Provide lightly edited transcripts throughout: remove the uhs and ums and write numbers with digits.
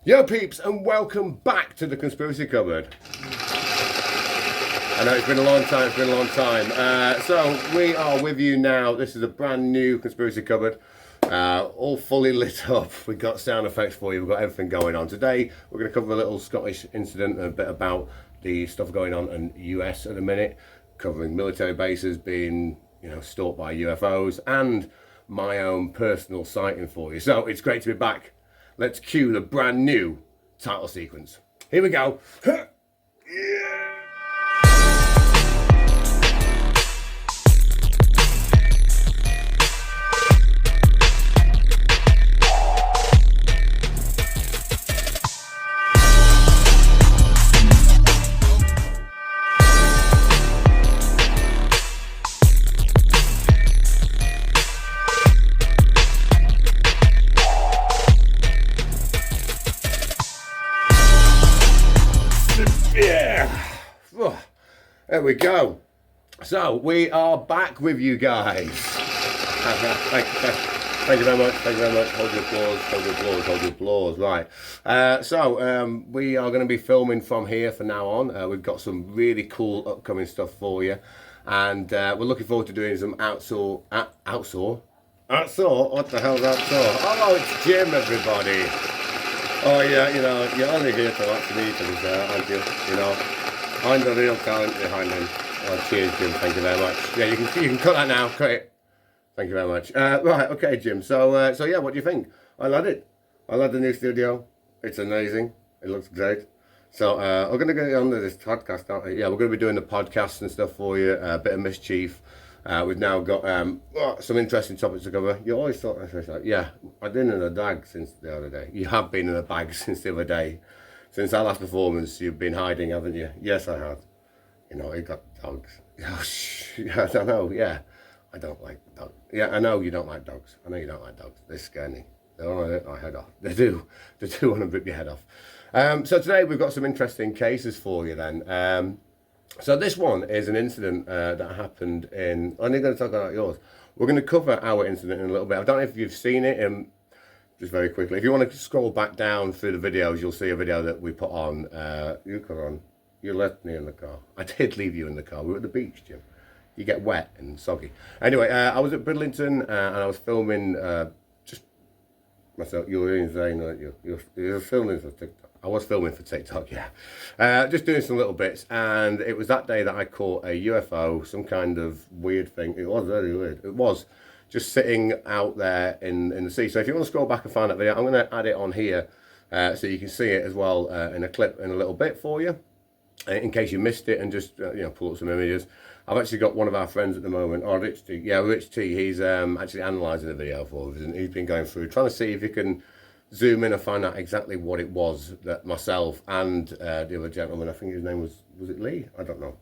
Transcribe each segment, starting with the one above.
Yo peeps, and welcome back to the Conspiracy Cupboard. I know it's been a long time, so we are with you now. This is a brand new Conspiracy Cupboard, all fully lit up. We've got sound effects for you, we've got everything going on. Today we're going to cover a little Scottish incident and a bit about the stuff going on in the US at the minute, covering military bases being, stalked by UFOs, and my own personal sighting for you. So it's great to be back. Let's cue the brand new title sequence. Here we go. Yeah. There we go. So we are back with you guys. Thank you very much. Hold your applause. Right. So we are going to be filming from here from now on. We've got some really cool upcoming stuff for you, and we're looking forward to doing some outsource. What the hell's outsource? Oh, it's Jim, everybody. Oh yeah, you're only here to watch me, aren't you? I'm the real talent behind him. Oh, cheers, Jim. Thank you very much. Yeah, you can cut that now. Cut it. Thank you very much. Right, okay, Jim. So yeah, what do you think? I love it. I love the new studio. It's amazing. It looks great. So we're going to get on to this podcast, aren't we? Yeah, we're going to be doing the podcasts and stuff for you. A bit of mischief. We've now got some interesting topics to cover. You always thought, yeah, I've been in a bag since the other day. You have been in a bag since the other day. Since our last performance, you've been hiding, haven't you? Yes, I have. You got dogs. Yes, I know, yeah. I don't like dogs. Yeah, I know you don't like dogs. I know you don't like dogs. They scare me. They want to rip my head off. They do. They do want to rip your head off. So today we've got some interesting cases for you then. So this one is an incident that happened in... I'm only going to talk about yours. We're going to cover our incident in a little bit. I don't know if you've seen it. Just very quickly, if you want to scroll back down through the videos, you'll see a video that we put on. You left me in the car. I did leave you in the car. We were at the beach, Jim. You get wet and soggy. Anyway, I was at Bridlington and I was filming just myself. You were insane, weren't you? You were filming for TikTok. I was filming for TikTok, yeah. Just doing some little bits, and it was that day that I caught a UFO, some kind of weird thing. It was very weird. It was just sitting out there in the sea. So if you want to scroll back and find that video, I'm going to add it on here so you can see it as well in a clip in a little bit for you, in case you missed it, and just pull up some images. I've actually got one of our friends at the moment, Rich T. Yeah, Rich T. He's actually analysing the video for us, and he's been going through, trying to see if he can zoom in and find out exactly what it was that myself and the other gentleman, I think his name was it Lee? I don't know.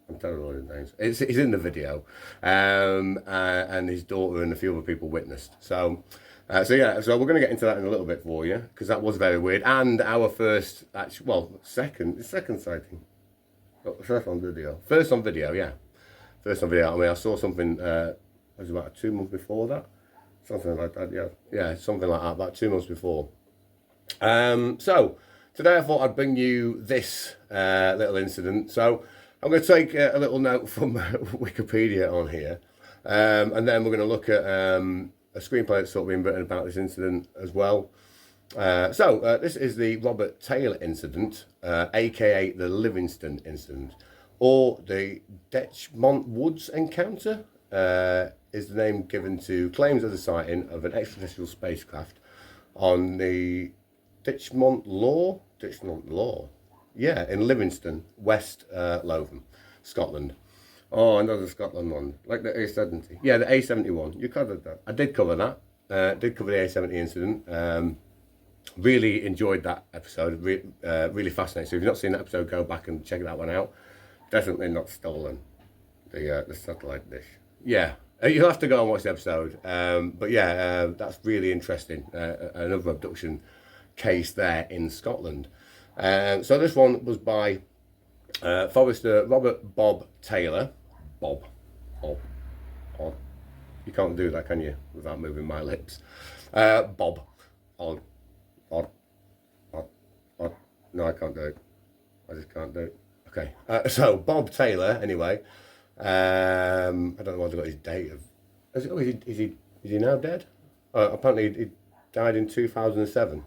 I'm terrible with names. He's in the video, and his daughter and a few other people witnessed. So we're going to get into that in a little bit for you, because that was very weird. And our first, second sighting. First on video, yeah. First on video. I mean, I saw something. It was about 2 months before that, something like that. Yeah, something like that. About 2 months before. So today I thought I'd bring you this little incident. So I'm going to take a little note from Wikipedia on here, and then we're going to look at a screenplay that's sort of been written about this incident as well. This is the Robert Taylor incident, aka the Livingston incident, or the Detchmont Woods encounter, is the name given to claims of the sighting of an extraterrestrial spacecraft on the Ditchmont Law. Yeah, in Livingston, West Lothian, Scotland. Oh, another Scotland one, like the A70. Yeah, the A71. You covered that. I did cover that. Did cover the A70 incident. Really enjoyed that episode. Really fascinating. So if you've not seen that episode, go back and check that one out. Definitely not stolen. The satellite dish. Yeah, you'll have to go and watch the episode. But yeah, that's really interesting. Another abduction case there in Scotland. So this one was by Forester Robert Bob Taylor. Bob. You can't do that, can you, without moving my lips? Bob. No, I can't do it. I just can't do it. Okay. So Bob Taylor, anyway. I don't know whether I got his date of. Is he now dead? Apparently he died in 2007.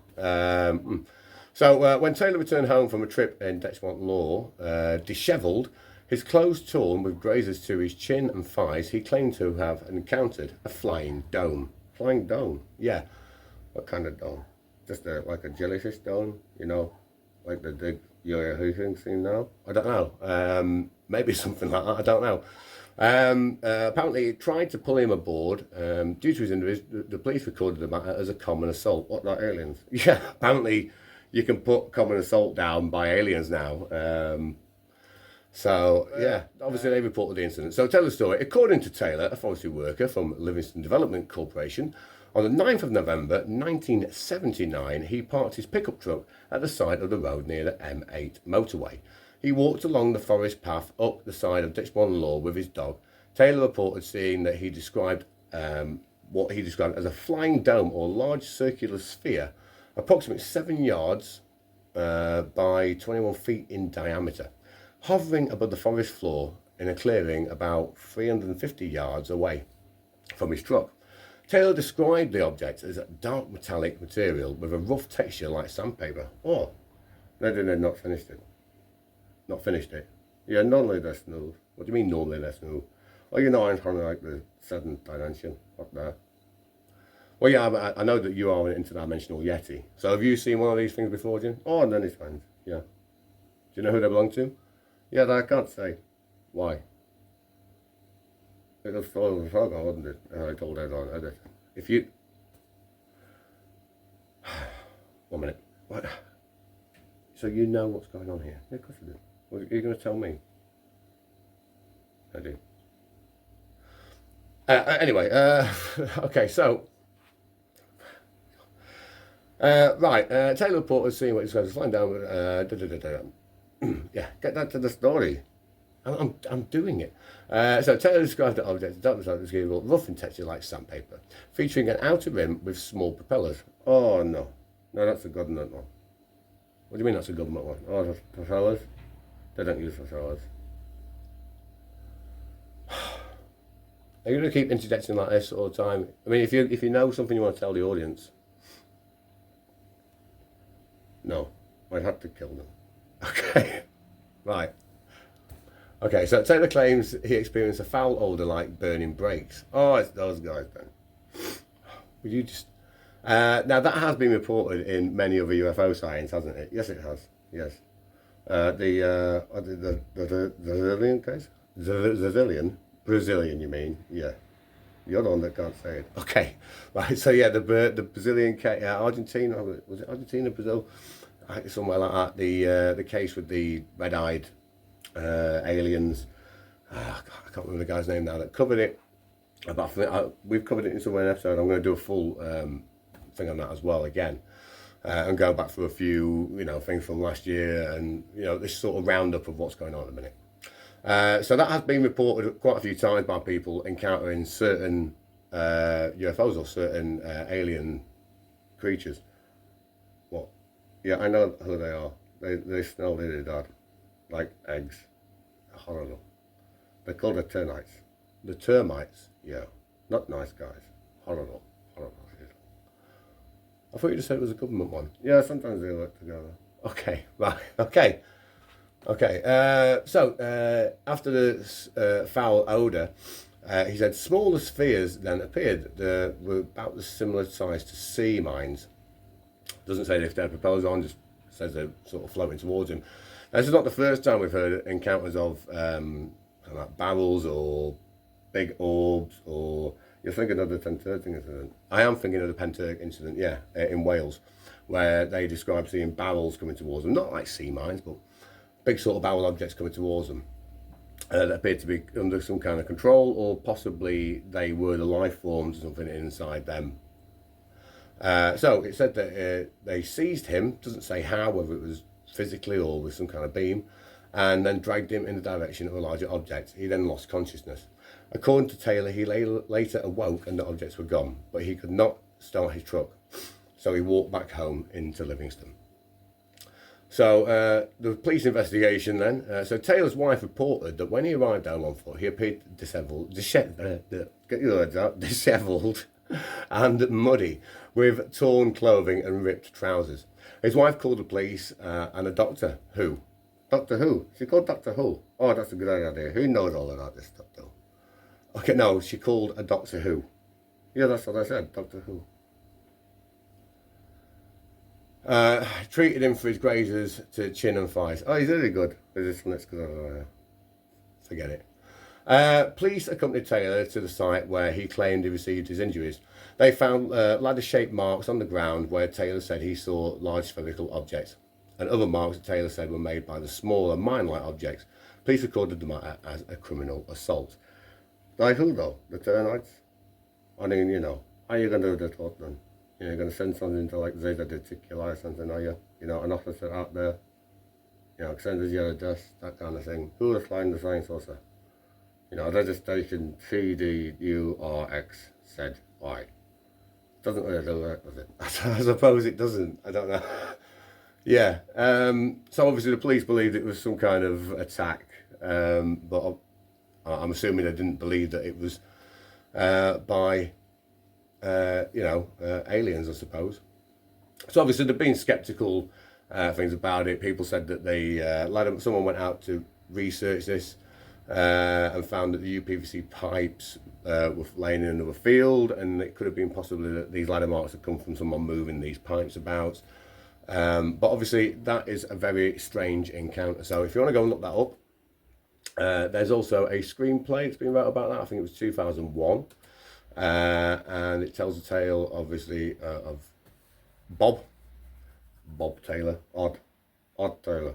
So when Taylor returned home from a trip in Dexmont Law, dishevelled, his clothes torn with grazes to his chin and thighs, he claimed to have encountered a flying dome. Flying dome? Yeah. What kind of dome? Just like a jellyfish dome, you know? Like the big UFO thing now? I don't know. Maybe something like that, I don't know. Apparently it tried to pull him aboard. Due to his injuries, the police recorded the matter as a common assault. What, like aliens? Yeah, apparently you can put common assault down by aliens now. So, yeah, obviously they reported the incident. So, tell the story. According to Taylor, a forestry worker from Livingston Development Corporation, on the 9th of November 1979, he parked his pickup truck at the side of the road near the M8 motorway. He walked along the forest path up the side of Dixbourne Law with his dog. Taylor reported seeing that he described what he described as a flying dome or large circular sphere, approximately 7 yards by 21 feet in diameter, hovering above the forest floor in a clearing about 350 yards away from his truck. Taylor described the object as a dark metallic material with a rough texture like sandpaper. Oh, they'd not finished it. Not finished it. Yeah, normally they're smooth. What do you mean normally they're smooth? Oh, you know I'm kind of like the seventh dimension up there. Well, yeah, I know that you are an interdimensional Yeti. So have you seen one of these things before, Jim? Oh, and then his friends, yeah. Do you know who they belong to? Yeah, I can't say. Why? It was full of a frog, wasn't it? I told Ed on edit. If you... 1 minute. What? So you know what's going on here? Yeah, of course I do. What are you going to tell me? I do. Anyway, okay, so... right, Taylor Porter seeing what he's going to find down. Yeah, get that to the story. I'm doing it. So Taylor described the object as dark metallic, rough in texture like sandpaper, featuring an outer rim with small propellers. Oh no, no, that's a government one. What do you mean that's a government one? Oh, the propellers? They don't use propellers. Are you going to keep interjecting like this all the time? I mean, if you know something you want to tell the audience. No, I'd have to kill them. Okay, right. Okay, so Taylor claims he experienced a foul odour like burning brakes. Oh, it's those guys then. Would you just... now that has been reported in many other UFO sightings, hasn't it? Yes, it has. Yes. The Brazilian case? Brazilian, you mean? Yeah. You're the one that can't say it. Okay, right. So yeah, the Brazilian case, Argentina, was it Argentina, Brazil, somewhere like that. The case with the red-eyed aliens. I can't remember the guy's name now that covered it. But we've covered it in some episode. I'm going to do a full thing on that as well again, and go back through a few things from last year, and this sort of roundup of what's going on at the minute. So that has been reported quite a few times by people encountering certain UFOs or certain alien creatures. What? Yeah, I know who they are. They smell really bad, like eggs. Horrible. They're called the termites. The termites, yeah, not nice guys. Horrible, horrible. I thought you just said it was a government one. Yeah, sometimes they work together. Okay, right, okay. So after the foul odour, he said smaller spheres then appeared. They were about the similar size to sea mines. Doesn't say if they're propellers on, just says they're sort of floating towards him. This is not the first time we've heard encounters of like barrels or big orbs, or you're thinking of the Penturk incident. I am thinking of the Penturk incident, yeah, in Wales, where they describe seeing barrels coming towards them, not like sea mines, but big sort of barrel objects coming towards them that appeared to be under some kind of control, or possibly they were the life forms or something inside them. So it said that they seized him, doesn't say how, whether it was physically or with some kind of beam, and then dragged him in the direction of a larger object. He then lost consciousness. According to Taylor, he later awoke and the objects were gone, but he could not start his truck, so he walked back home into Livingston. So the police investigation then. So Taylor's wife reported that when he arrived home on foot, he appeared disheveled and muddy, with torn clothing and ripped trousers. His wife called the police and a doctor. Who? Doctor Who? She called Doctor Who. Oh, that's a good idea. Who knows all about this stuff though? Okay, no, she called a Doctor Who. Yeah, that's what I said. Doctor Who. Treated him for his grazes to chin and thighs. Oh, he's really good. Forget it. Police accompanied Taylor to the site where he claimed he received his injuries. They found ladder-shaped marks on the ground where Taylor said he saw large spherical objects, and other marks that Taylor said were made by the smaller mine-like objects. Police recorded the matter as a criminal assault. Like who though? The termites? I mean, how are you going to do the talk then? You're going to send something to like Zeta Reticuli or something, are you? An officer out there, sends yellow dust, that kind of thing. Who was flying the flying saucer? Registration CDURX said why. Doesn't really do that, does it? I suppose it doesn't. I don't know. Yeah. So obviously the police believed it was some kind of attack, but I'm assuming they didn't believe that it was by aliens, I suppose. So obviously they've been sceptical things about it. People said that someone went out to research this and found that the UPVC pipes were laying in another field, and it could have been possibly that these ladder marks had come from someone moving these pipes about. But obviously that is a very strange encounter. So if you want to go and look that up, there's also a screenplay that's been wrote about that. I think it was 2001. And it tells the tale, obviously, of Bob Taylor, Odd Taylor.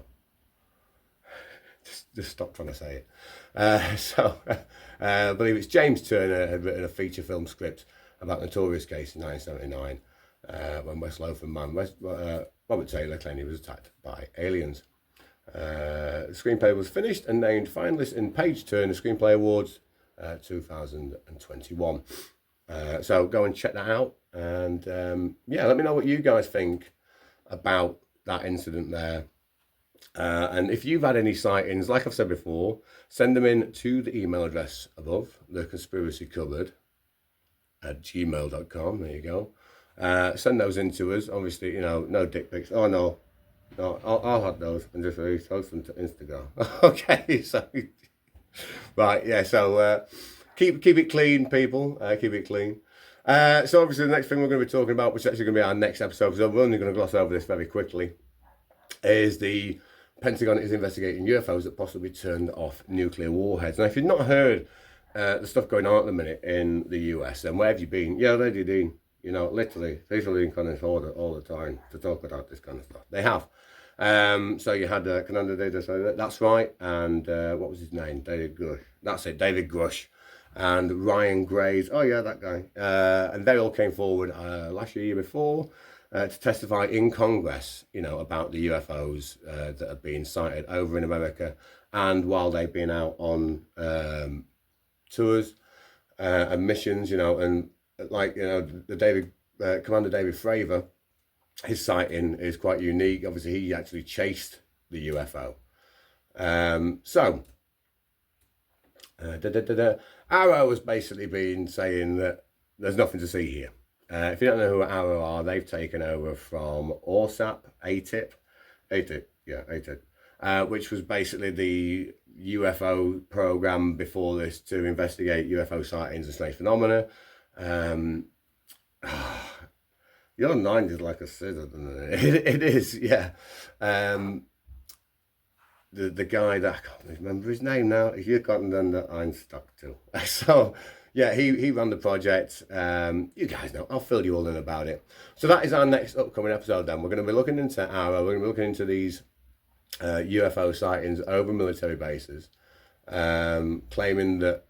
Just stop trying to say it. I believe it's James Turner had written a feature film script about the Notorious case in 1979, when West Lothian man Robert Taylor claimed he was attacked by aliens. The screenplay was finished and named finalist in Page Turner Screenplay Awards 2021. So go and check that out, and let me know what you guys think about that incident there. And if you've had any sightings, like I've said before, send them in to the email address above, theconspiracykupboard@gmail.com. There you go. Send those in to us. Obviously, no dick pics. Oh no, I'll have those and just post them to Instagram. Okay, so right, yeah. So keep it clean, people. Keep it clean. So obviously the next thing we're going to be talking about, which is actually going to be our next episode, so we're only going to gloss over this very quickly, is the Pentagon is investigating UFOs that possibly turned off nuclear warheads. Now, if you've not heard the stuff going on at the minute in the US, then where have you been? Yeah, Lady Dean, literally, people are in Connor's order all the time to talk about this kind of stuff. They have. So you had Commander Davis, that's right, and what was his name? David Grush. That's it, David Grush. And Ryan Graves, oh yeah, that guy. And they all came forward last year before to testify in Congress, about the UFOs that have been sighted over in America, and while they've been out on tours and missions, and Commander David Fravor, his sighting is quite unique. Obviously, he actually chased the UFO. Arrow has basically been saying that there's nothing to see here. If you don't know who Arrow are, they've taken over from ORSAP, ATIP, which was basically the UFO program before this to investigate UFO sightings and strange phenomena. Your mind is like a scissor, doesn't it? It is, yeah. The guy that, I can't remember his name now, if you've gotten done that, I'm stuck to. So, yeah, he ran the project. You guys know, I'll fill you all in about it. So that is our next upcoming episode then. We're going to be looking into Arrow, we're going to be looking into these UFO sightings over military bases, claiming that,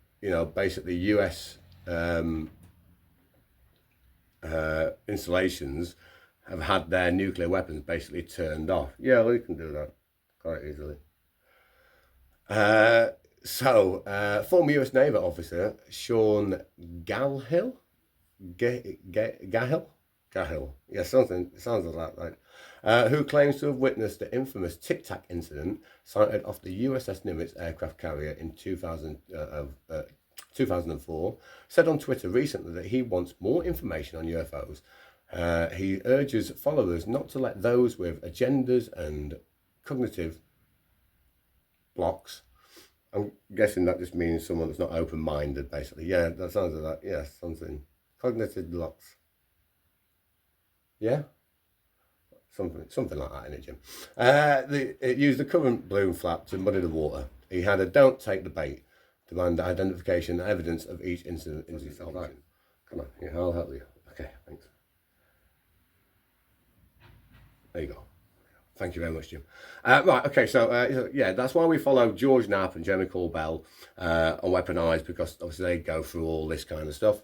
basically US installations have had their nuclear weapons basically turned off. Yeah, we can do that quite easily. Former US Navy officer Sean Gahill, yeah, something sounds like that, right? who claims to have witnessed the infamous Tic Tac incident sighted off the USS Nimitz aircraft carrier in 2004, said on Twitter recently that he wants more information on UFOs. He urges followers not to let those with agendas and cognitive blocks. I'm guessing that just means someone that's not open-minded, basically. Yeah, that sounds like that. Yeah, something. Cognitive blocks. Yeah? Something like that in it, Jim. It used the current balloon flap to muddy the water. He had a "don't take the bait" demand identification and evidence of each incident in his salvation. Come on, yeah, I'll help you. Okay, thanks. There you go. Thank you very much, Jim. Right, okay, so yeah, that's why we follow George Knapp and Jeremy Corbell on Weaponized, because obviously they go through all this kind of stuff.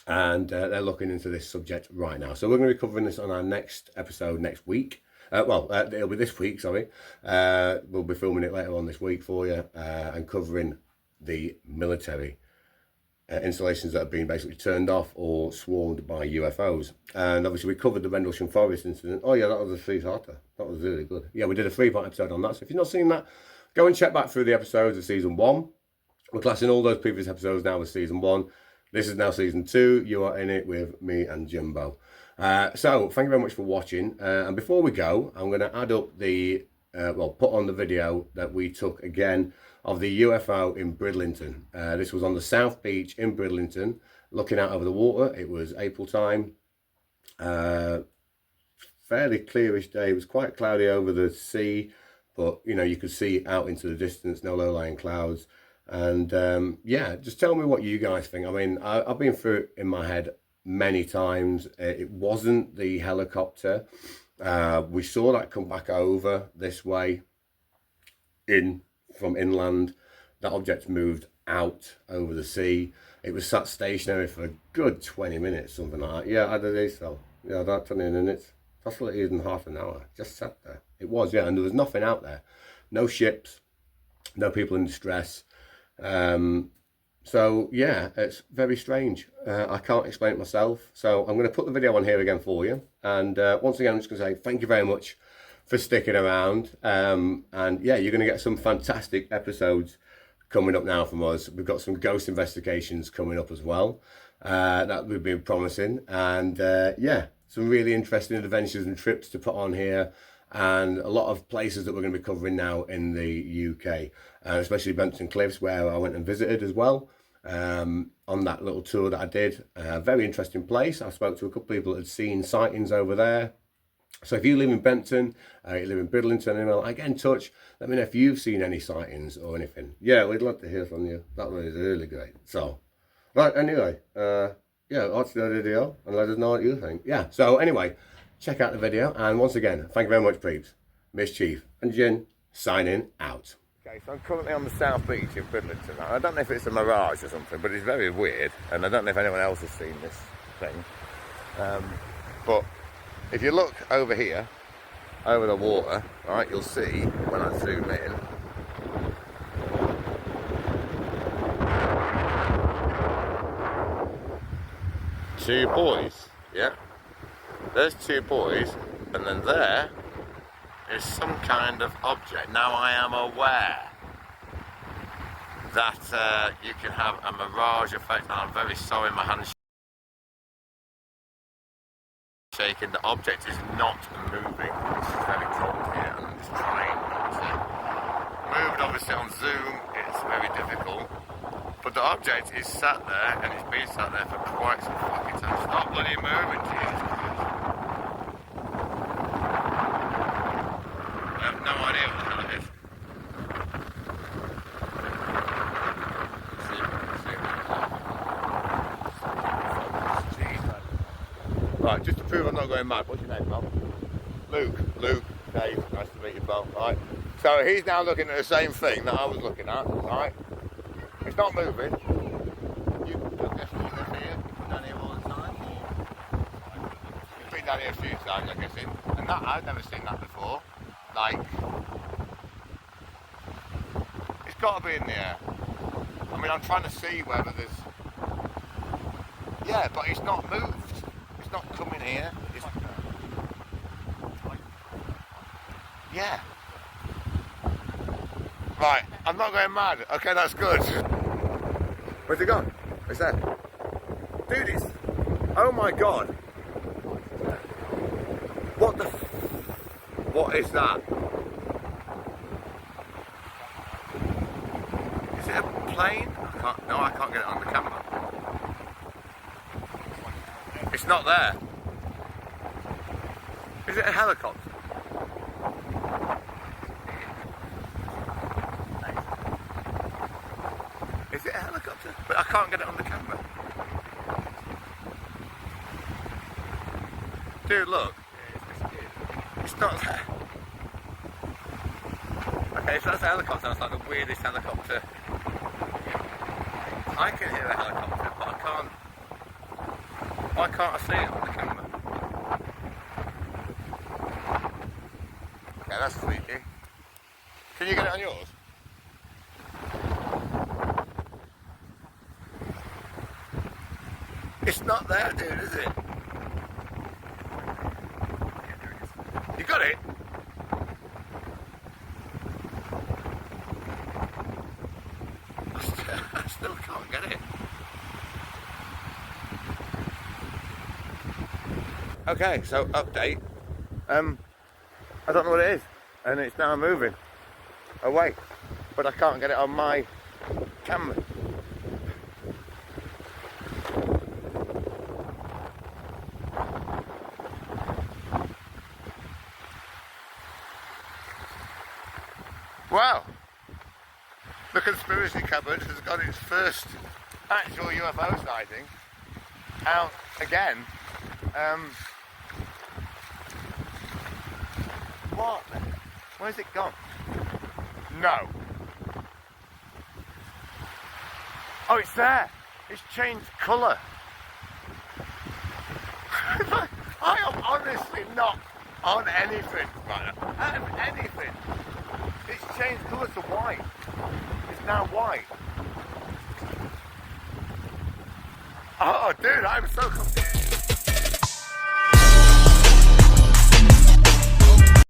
And they're looking into this subject right now. So we're going to be covering this on our next episode next week. It'll be this week, sorry. We'll be filming it later on this week for you and covering the military installations that have been basically turned off or swarmed by UFOs. And obviously we covered the Rendlesham Forest incident. Oh yeah, that was a three-parter. That was really good. Yeah, we did a 3-part episode on that. So if you've not seen that, go and check back through the episodes of season 1. We're classing all those previous episodes now as season 1. This is now season 2. You are in it with me and Jimbo. So thank you very much for watching. And before we go, I'm going to add up the, put on the video that we took again of the UFO in Bridlington. This was on the South Beach in Bridlington, looking out over the water. It was April time. Fairly clearish day. It was quite cloudy over the sea, but you know, you could see out into the distance, no low-lying clouds. And yeah, just tell me what you guys think. I mean, I've been through it in my head many times. It wasn't the helicopter. We saw that come back over this way from inland. That object moved out over the sea. It was sat stationary for a good 20 minutes, something like that. Yeah, I did it, so yeah, that 20 minutes. That's what it is in half an hour. Just sat there. It was, yeah, and there was nothing out there. No ships, no people in distress. So yeah, it's very strange. I can't explain it myself. So I'm going to put the video on here again for you. And once again, I'm just going to say thank you very much for sticking around. And yeah, you're going to get some fantastic episodes coming up now from us. We've got some ghost investigations coming up as well, that we've been promising. And yeah, some really interesting adventures and trips to put on here. And a lot of places that we're going to be covering now in the UK, especially Benton Cliffs, where I went and visited as well, on that little tour that I did. Very interesting place. I spoke to a couple of people that had seen sightings over there. So if you live in Benton, you live in Bridlington, get in touch. Let me know if you've seen any sightings or anything. Yeah, we'd love to hear from you. That was really great. So, right, anyway, yeah, watch the video and let us know what you think. Yeah, so anyway, check out the video, and once again, thank you very much, peeps. Mischief and Jin signing out. Okay, so I'm currently on the South Beach in Bridlington. I don't know if it's a mirage or something, but it's very weird, and I don't know if anyone else has seen this thing. But if you look over here, over the water, right, you'll see when I zoom in. Two buoys, yeah. There's two buoys, and then there is some kind of object. Now I am aware that you can have a mirage effect, and I'm very sorry my hand's shaking. The object is not moving. It's very cold here, and I'm just trying to move it. Obviously on Zoom it's very difficult, but the object is sat there, and it's been sat there for quite some fucking time. Stop bloody moving, Jesus Christ. I have no idea what the hell it is. Right, just to prove I'm not going mad, what's your name, Bob? Luke, Dave, nice to meet you, Bob. Right, so he's now looking at the same thing that I was looking at, right? It's not moving. You definitely live here, you come down here all the time? You've been down here a few times, I'm guessing. And that, I've never seen that before. Like, it's got to be in the air. I mean, I'm trying to see whether there's... Yeah, but it's not moved. It's not coming here. It's like Yeah. Right, I'm not going mad. Okay, that's good. Where's it gone? It's there. Dude, it's... Oh my god. What the... What is that? Is it a plane? I can't get it on the camera. It's not there. Is it a helicopter? Is it a helicopter? But I can't get it on the camera. Dude, look. It's not there. Okay, so that's a helicopter. That's like the weirdest helicopter. I can hear a helicopter, but I can't. Why can't I see it on the camera? Okay, that's freaky. Can you get it on yours? It's not there, dude, is it? You got it? I still can't get it. Okay, so update. I don't know what it is, and it's now moving away, but I can't get it on my camera. Wow, the conspiracy cupboard has got its first actual UFO sighting out again. What? Where's it gone? No. Oh, it's there. It's changed colour. I am honestly not on anything, man. On anything. It's changed colour to white. It's now white. Oh, dude, I'm so confused.